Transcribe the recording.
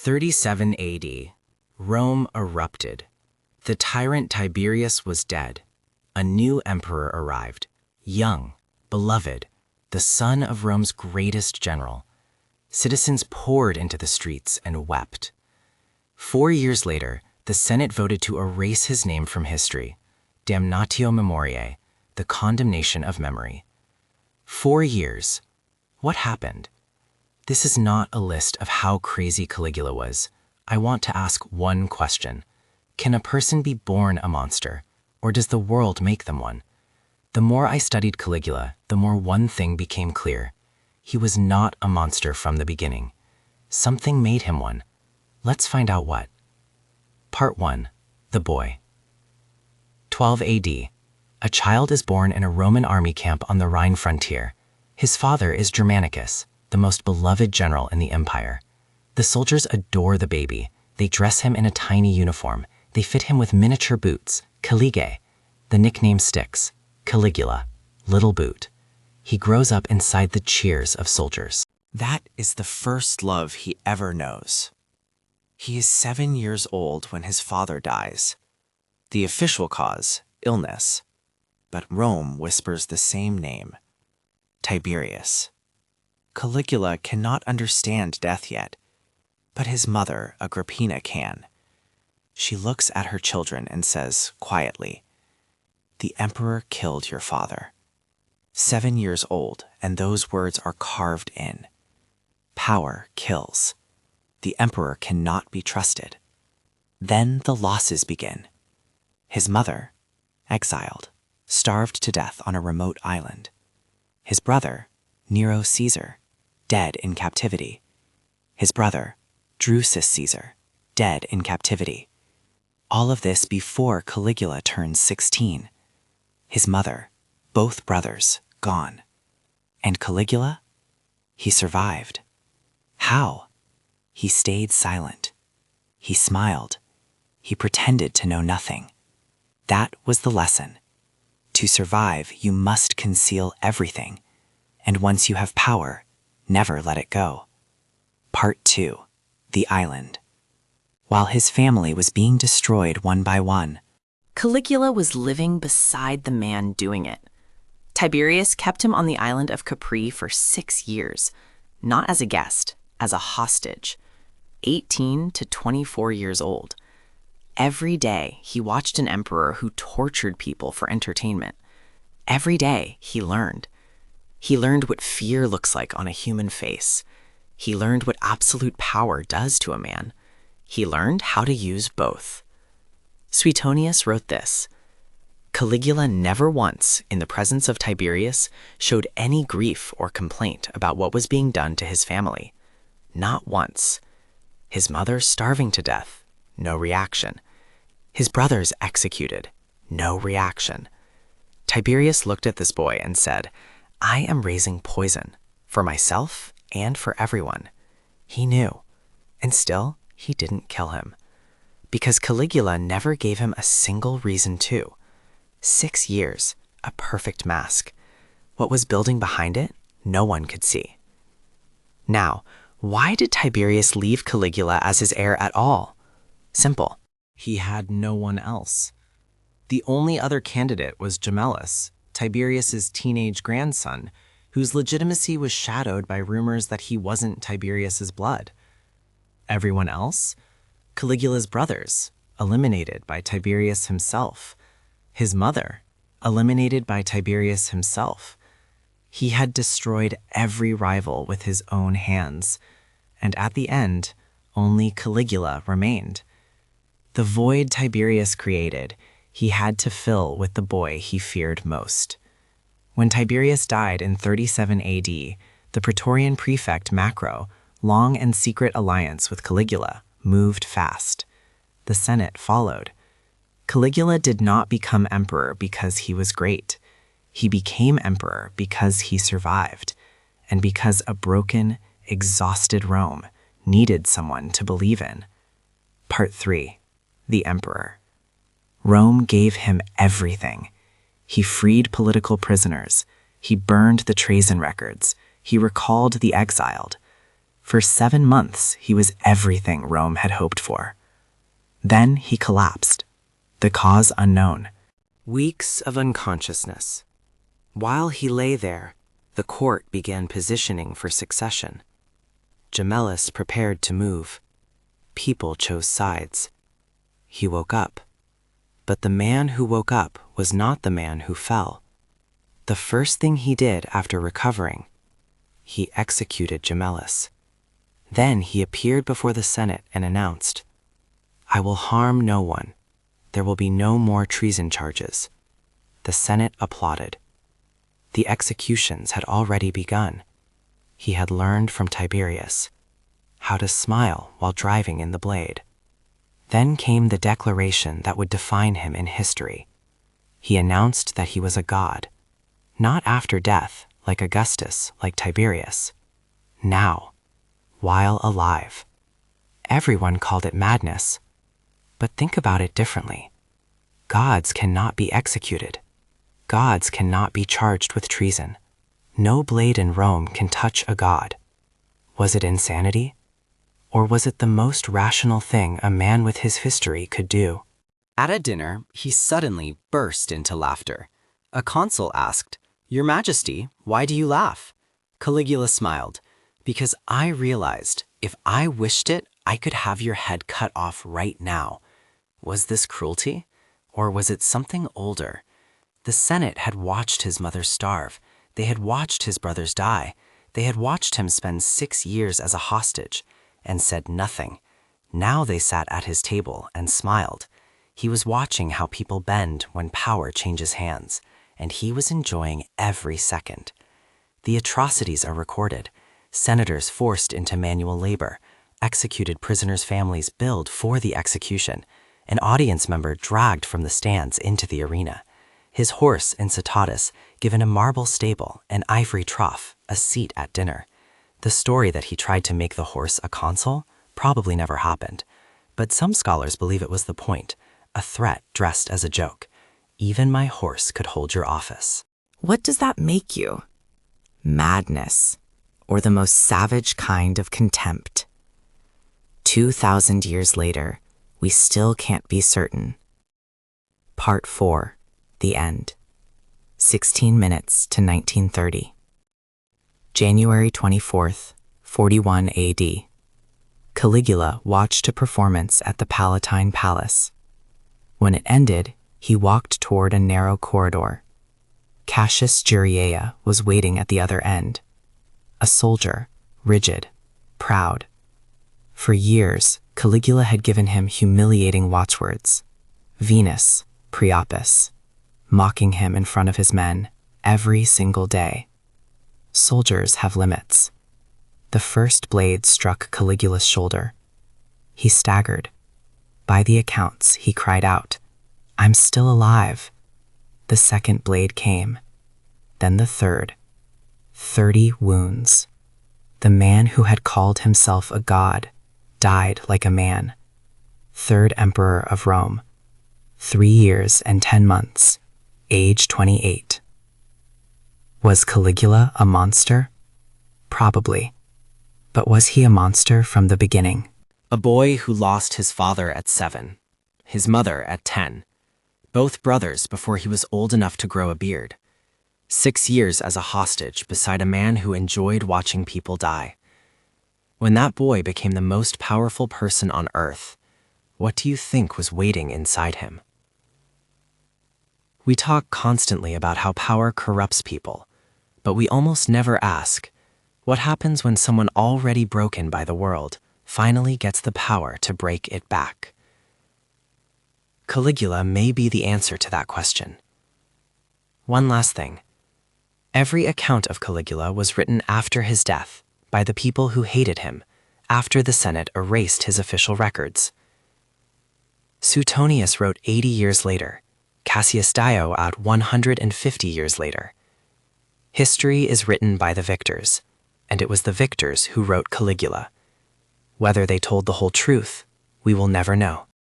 37 AD, Rome erupted. The tyrant Tiberius was dead. A new emperor arrived, young, beloved, the son of Rome's greatest general. Citizens poured into the streets and wept. 4 years later, the Senate voted to erase his name from history, damnatio memoriae, the condemnation of memory. 4 years. What happened? This is not a list of how crazy Caligula was. I want to ask one question. Can a person be born a monster, or does the world make them one? The more I studied Caligula, the more one thing became clear. He was not a monster from the beginning. Something made him one. Let's find out what. Part 1. The Boy. 12 AD. A child is born in a Roman army camp on the Rhine frontier. His father is Germanicus, the most beloved general in the empire. The soldiers adore the baby. They dress him in a tiny uniform. They fit him with miniature boots, caligae. The nickname sticks, Caligula, little boot. He grows up inside the cheers of soldiers. That is the first love he ever knows. He is 7 years old when his father dies. The official cause, illness. But Rome whispers the same name, Tiberius. Caligula cannot understand death yet, but his mother, Agrippina, can. She looks at her children and says quietly, "The emperor killed your father." 7 years old, and those words are carved in. Power kills. The emperor cannot be trusted. Then the losses begin. His mother, exiled, starved to death on a remote island. His brother, Nero Caesar, dead in captivity. His brother, Drusus Caesar, dead in captivity. All of this before Caligula turns 16. His mother, both brothers, gone. And Caligula? He survived. How? He stayed silent. He smiled. He pretended to know nothing. That was the lesson. To survive, you must conceal everything. And once you have power, never let it go. Part 2. The Island. While his family was being destroyed one by one, Caligula was living beside the man doing it. Tiberius kept him on the island of Capri for 6 years, not as a guest, as a hostage, 18 to 24 years old. Every day, he watched an emperor who tortured people for entertainment. Every day, he learned. He learned what fear looks like on a human face. He learned what absolute power does to a man. He learned how to use both. Suetonius wrote this: Caligula never once, in the presence of Tiberius, showed any grief or complaint about what was being done to his family. Not once. His mother starving to death, no reaction. His brothers executed, no reaction. Tiberius looked at this boy and said, "I am raising poison, for myself and for everyone." He knew, and still he didn't kill him. Because Caligula never gave him a single reason to. 6 years, a perfect mask. What was building behind it, no one could see. Now, why did Tiberius leave Caligula as his heir at all? Simple. He had no one else. The only other candidate was Gemellus, Tiberius's teenage grandson, whose legitimacy was shadowed by rumors that he wasn't Tiberius's blood. Everyone else? Caligula's brothers, eliminated by Tiberius himself. His mother, eliminated by Tiberius himself. He had destroyed every rival with his own hands, and at the end, only Caligula remained. The void Tiberius created, he had to fill with the boy he feared most. When Tiberius died in 37 AD, the Praetorian prefect Macro, long and secret alliance with Caligula, moved fast. The Senate followed. Caligula did not become emperor because he was great. He became emperor because he survived, and because a broken, exhausted Rome needed someone to believe in. Part 3. The Emperor. Rome gave him everything. He freed political prisoners. He burned the treason records. He recalled the exiled. For 7 months, he was everything Rome had hoped for. Then he collapsed. The cause unknown. Weeks of unconsciousness. While he lay there, the court began positioning for succession. Gemellus prepared to move. People chose sides. He woke up. But the man who woke up was not the man who fell. The first thing he did after recovering, he executed Gemellus. Then he appeared before the Senate and announced, "I will harm no one. There will be no more treason charges." The Senate applauded. The executions had already begun. He had learned from Tiberius how to smile while driving in the blade. Then came the declaration that would define him in history. He announced that he was a god, not after death, like Augustus, like Tiberius. Now, while alive. Everyone called it madness. But think about it differently. Gods cannot be executed. Gods cannot be charged with treason. No blade in Rome can touch a god. Was it insanity? Or was it the most rational thing a man with his history could do? At a dinner, he suddenly burst into laughter. A consul asked, "Your Majesty, why do you laugh?" Caligula smiled, "Because I realized if I wished it, I could have your head cut off right now." Was this cruelty? Or was it something older? The Senate had watched his mother starve. They had watched his brothers die. They had watched him spend 6 years as a hostage and said nothing. Now they sat at his table and smiled. He was watching how people bend when power changes hands, and he was enjoying every second. The atrocities are recorded. Senators forced into manual labor, executed prisoners' families billed for the execution, an audience member dragged from the stands into the arena, his horse Incitatus given a marble stable, an ivory trough, a seat at dinner. The story that he tried to make the horse a consul probably never happened, but some scholars believe it was the point, a threat dressed as a joke. Even my horse could hold your office. What does that make you? Madness, or the most savage kind of contempt. 2,000 years later, we still can't be certain. Part 4, the end. 16 minutes to 1930. January 24th, 41 AD. Caligula watched a performance at the Palatine Palace. When it ended, he walked toward a narrow corridor. Cassius Jureia was waiting at the other end. A soldier, rigid, proud. For years, Caligula had given him humiliating watchwords. Venus, Priapus, mocking him in front of his men every single day. Soldiers have limits. The first blade struck Caligula's shoulder. He staggered. By the accounts, he cried out, "I'm still alive." The second blade came. Then the third. 30 wounds. The man who had called himself a god died like a man. Third emperor of Rome. 3 years and 10 months. Age 28. Was Caligula a monster? Probably. But was he a monster from the beginning? A boy who lost his father at 7, his mother at 10, both brothers before he was old enough to grow a beard. 6 years as a hostage beside a man who enjoyed watching people die. When that boy became the most powerful person on earth, what do you think was waiting inside him? We talk constantly about how power corrupts people, but we almost never ask, what happens when someone already broken by the world finally gets the power to break it back? Caligula may be the answer to that question. One last thing. Every account of Caligula was written after his death by the people who hated him, after the Senate erased his official records. Suetonius wrote 80 years later, Cassius Dio out 150 years later. History is written by the victors, and it was the victors who wrote Caligula. Whether they told the whole truth, we will never know.